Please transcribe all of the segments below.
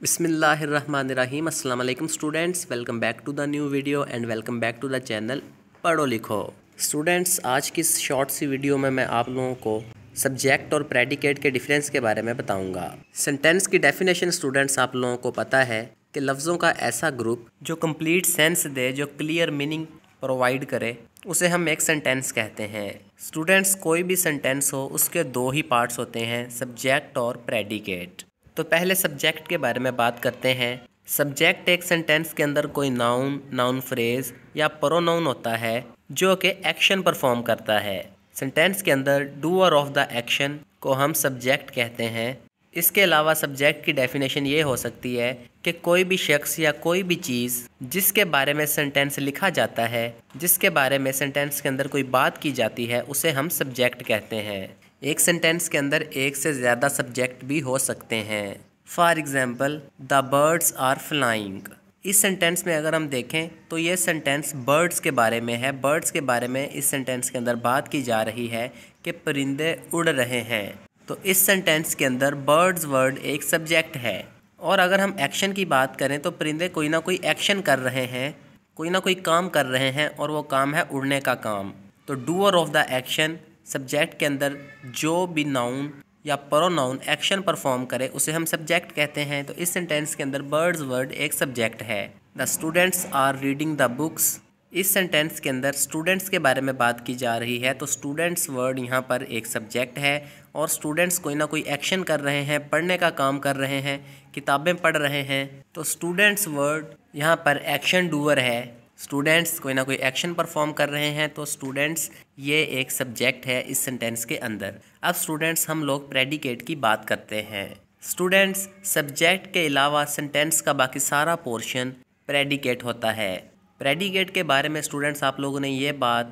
बिस्मिल्लाहिर्रहमानिर्रहीम। अस्सलाम वालेकुम students, welcome back to the new video and welcome back to the channel Padho Likho. Students, आज की इस शॉर्ट सी वीडियो में मैं आप लोगों को सब्जेक्ट और प्रेडिकेट के डिफरेंस के बारे में बताऊंगा। सेंटेंस की डेफिनेशन स्टूडेंट्स आप लोगों को पता है कि लफ्ज़ों का ऐसा ग्रुप जो कंप्लीट सेंस दे, जो क्लियर मीनिंग प्रोवाइड करे, उसे हम एक सेंटेंस कहते हैं। स्टूडेंट्स, कोई भी सेंटेंस हो उसके दो ही पार्ट्स होते हैं, सब्जेक्ट और प्रेडिकेट। तो पहले सब्जेक्ट के बारे में बात करते हैं। सब्जेक्ट एक सेंटेंस के अंदर कोई नाउन फ्रेज या प्रोनाउन होता है जो कि एक्शन परफॉर्म करता है। सेंटेंस के अंदर डूअर ऑफ द एक्शन को हम सब्जेक्ट कहते हैं। इसके अलावा सब्जेक्ट की डेफिनेशन ये हो सकती है कि कोई भी शख्स या कोई भी चीज़ जिसके बारे में सेंटेंस लिखा जाता है, जिसके बारे में सेंटेंस के अंदर कोई बात की जाती है, उसे हम सब्जेक्ट कहते हैं। एक सेंटेंस के अंदर एक से ज़्यादा सब्जेक्ट भी हो सकते हैं। For example, the birds are flying. इस सेंटेंस में अगर हम देखें तो ये सेंटेंस बर्ड्स के बारे में है। बर्ड्स के बारे में इस सेंटेंस के अंदर बात की जा रही है कि परिंदे उड़ रहे हैं। तो इस सेंटेंस के अंदर बर्ड्स वर्ड एक सब्जेक्ट है। और अगर हम एक्शन की बात करें तो परिंदे कोई ना कोई एक्शन कर रहे हैं, कोई ना कोई काम कर रहे हैं, और वो काम है उड़ने का काम। तो doer of the action, subject के अंदर जो भी नाउन या प्रोनाउन एक्शन परफॉर्म करे उसे हम सब्जेक्ट कहते हैं। तो इस सेंटेंस के अंदर बर्ड्स वर्ड एक सब्जेक्ट है। The students are reading the books. इस सेंटेंस के अंदर स्टूडेंट्स के बारे में बात की जा रही है, तो स्टूडेंट्स वर्ड यहाँ पर एक सब्जेक्ट है। और स्टूडेंट्स कोई ना कोई एक्शन कर रहे हैं, पढ़ने का काम कर रहे हैं, किताबें पढ़ रहे हैं। तो स्टूडेंट्स वर्ड यहाँ पर एक्शन डूअर है। स्टूडेंट्स कोई ना कोई एक्शन परफॉर्म कर रहे हैं, तो स्टूडेंट्स ये एक सब्जेक्ट है इस सेंटेंस के अंदर। अब स्टूडेंट्स, हम लोग प्रेडिकेट की बात करते हैं। स्टूडेंट्स, सब्जेक्ट के अलावा सेंटेंस का बाकी सारा पोर्शन प्रेडिकेट होता है। प्रेडिकेट के बारे में स्टूडेंट्स आप लोगों ने ये बात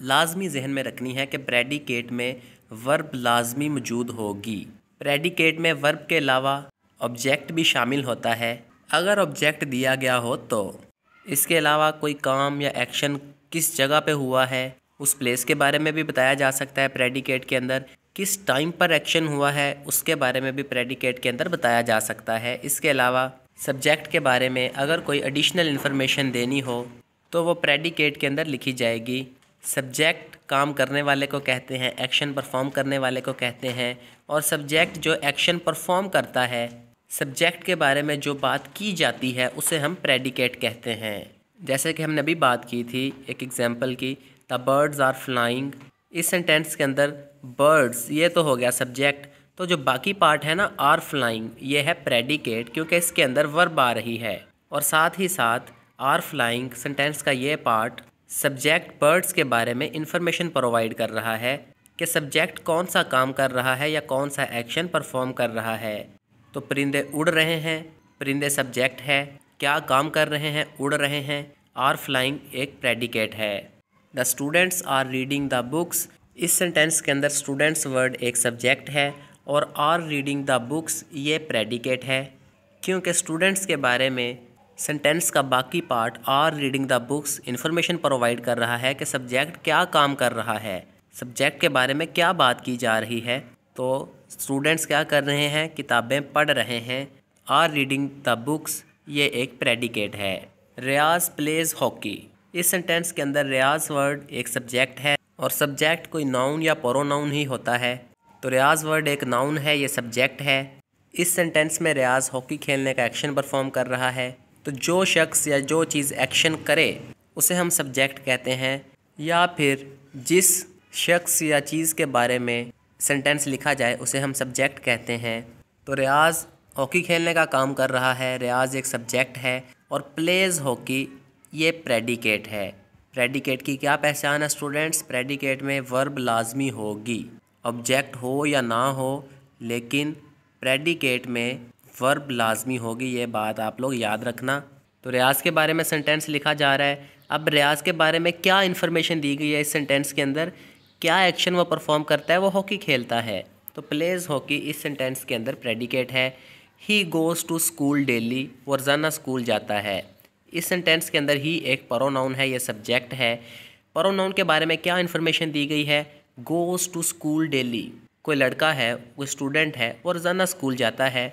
लाजमी जहन में रखनी है कि प्रेडिकेट में वर्ब लाजमी मौजूद होगी। प्रेडिकेट में वर्ब के अलावा ऑब्जेक्ट भी शामिल होता है। अगर ऑब्जेक्ट दिया गया हो तो इसके अलावा कोई काम या एक्शन किस जगह पे हुआ है उस प्लेस के बारे में भी बताया जा सकता है। प्रेडिकेट के अंदर किस टाइम पर एक्शन हुआ है उसके बारे में भी प्रेडिकेट के अंदर बताया जा सकता है। इसके अलावा सब्जेक्ट के बारे में अगर कोई एडिशनल इन्फॉर्मेशन देनी हो तो वो प्रेडिकेट के अंदर लिखी जाएगी। सब्जेक्ट काम करने वाले को कहते हैं, एक्शन परफॉर्म करने वाले को कहते हैं। और सब्जेक्ट जो एक्शन परफॉर्म करता है, सब्जेक्ट के बारे में जो बात की जाती है, उसे हम प्रेडिकेट कहते हैं। जैसे कि हमने अभी बात की थी एक एग्जांपल की, द बर्ड्स आर फ्लाइंग। इस सेंटेंस के अंदर बर्ड्स ये तो हो गया सब्जेक्ट, तो जो बाकी पार्ट है ना, आर फ्लाइंग, ये है प्रेडिकेट, क्योंकि इसके अंदर वर्ब आ रही है। और साथ ही साथ आर फ्लाइंग सेंटेंस का ये पार्ट सब्जेक्ट बर्ड्स के बारे में इंफॉर्मेशन प्रोवाइड कर रहा है कि सब्जेक्ट कौन सा काम कर रहा है या कौन सा एक्शन परफॉर्म कर रहा है। तो परिंदे उड़ रहे हैं, परिंदे सब्जेक्ट है, क्या काम कर रहे हैं, उड़ रहे हैं। आर फ्लाइंग एक प्रेडिकेट है। The students are reading the books. इस सेंटेंस के अंदर स्टूडेंट्स वर्ड एक सब्जेक्ट है और आर रीडिंग द बुक्स ये प्रेडिकेट है, क्योंकि स्टूडेंट्स के बारे में सेंटेंस का बाकी part are reading the books information provide कर रहा है कि सब्जेक्ट क्या काम कर रहा है, सब्जेक्ट के बारे में क्या बात की जा रही है। तो स्टूडेंट्स क्या कर रहे हैं, किताबें पढ़ रहे हैं। आर रीडिंग द बुक्स ये एक प्रेडिकेट है। रियाज प्लेज हॉकी। इस सेंटेंस के अंदर रियाज वर्ड एक सब्जेक्ट है और सब्जेक्ट कोई नाउन या प्रोनाउन ही होता है। तो रियाज वर्ड एक नाउन है, ये सब्जेक्ट है। इस सेंटेंस में रियाज हॉकी खेलने का एक्शन परफॉर्म कर रहा है। तो जो शख्स या जो चीज़ एक्शन करे उसे हम सब्जेक्ट कहते हैं, या फिर जिस शख्स या चीज़ के बारे में सेंटेंस लिखा जाए उसे हम सब्जेक्ट कहते हैं। तो रियाज हॉकी खेलने का काम कर रहा है, रियाज एक सब्जेक्ट है, और प्लेज हॉकी ये प्रेडिकेट है। प्रेडिकेट की क्या पहचान है स्टूडेंट्स? प्रेडिकेट में वर्ब लाजमी होगी, ऑब्जेक्ट हो या ना हो, लेकिन प्रेडिकेट में वर्ब लाजमी होगी। ये बात आप लोग याद रखना। तो रियाज के बारे में सेंटेंस लिखा जा रहा है। अब रियाज के बारे में क्या इन्फॉर्मेशन दी गई है इस सेंटेंस के अंदर, क्या एक्शन वो परफॉर्म करता है, वो हॉकी खेलता है। तो प्लेज हॉकी इस सेंटेंस के अंदर प्रेडिकेट है। He goes to school daily, वो रोज़ाना स्कूल जाता है। इस सेंटेंस के अंदर ही एक प्रोनाउन है, ये सब्जेक्ट है। प्रोनाउन के बारे में क्या इन्फॉर्मेशन दी गई है? गोज़ टू स्कूल डेली, कोई लड़का है, कोई स्टूडेंट है, वो रोज़ाना स्कूल जाता है।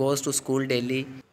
goes to school daily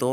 2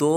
2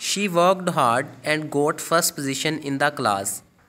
She worked hard and got first position in the class۔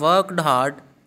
worked hard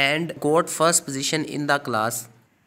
and got first position in the class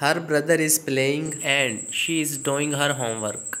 Her brother is playing and she is doing her homework۔